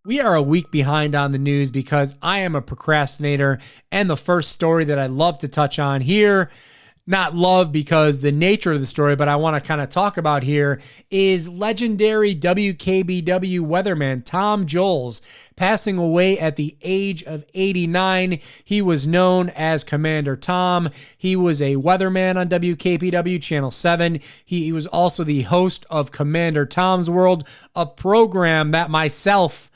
We are a week behind on the news because I am a procrastinator, and the first story that I love to touch on here, not love because the nature of the story, but I want to kind of talk about here, is legendary WKBW weatherman Tom Jolls passing away at the age of 89. He was known as Commander Tom. He was a weatherman on WKBW Channel 7. He was also the host of Commander Tom's World, a program that myself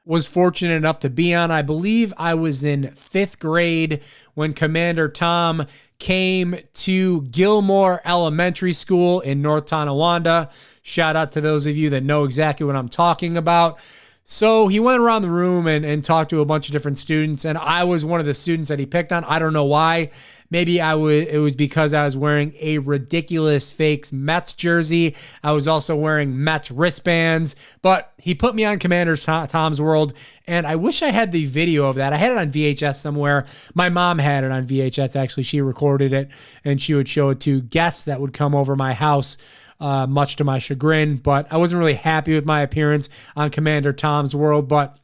was fortunate enough to be on. I believe I was in 5th grade when Commander Tom came to Gilmore Elementary School in North Tonawanda. Shout out to those of you that know exactly what I'm talking about. So he went around the room and talked to a bunch of different students, and I was one of the students that he picked on. I don't know why. Maybe it was because I was wearing a ridiculous fake Mets jersey. I was also wearing Mets wristbands, but he put me on Commander Tom's World, and I wish I had the video of that. I had it on VHS somewhere. My mom had it on VHS, actually. She recorded it, and she would show it to guests that would come over my house, much to my chagrin, but I wasn't really happy with my appearance on Commander Tom's World. But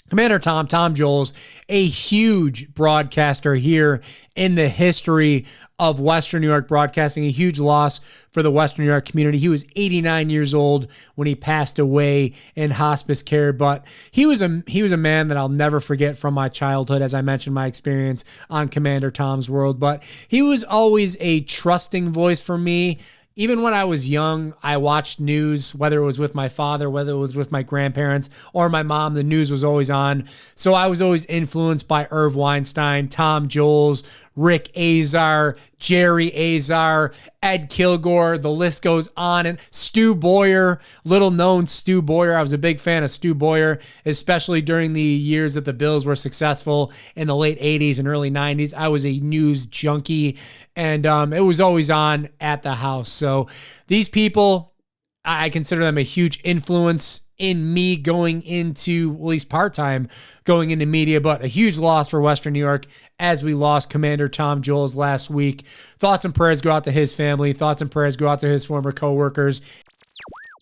Commander Tom Jolls, a huge broadcaster here in the history of Western New York broadcasting, a huge loss for the Western New York community. He was 89 years old when he passed away in hospice care, but he was a man that I'll never forget from my childhood. As I mentioned, my experience on Commander Tom's World, but he was always a trusting voice for me. Even when I was young, I watched news, whether it was with my father, whether it was with my grandparents or my mom, the news was always on. So I was always influenced by Irv Weinstein, Tom Jolls, Rick Azar, Jerry Azar, Ed Kilgore, the list goes on. And Stu Boyer, little known Stu Boyer. I was a big fan of Stu Boyer, especially during the years that the Bills were successful in the late 80s and early 90s. I was a news junkie, and it was always on at the house. So these people, I consider them a huge influence in me going into, at least part-time, going into media, but a huge loss for Western New York as we lost Commander Tom Jolls last week. Thoughts and prayers go out to his family. Thoughts and prayers go out to his former co-workers.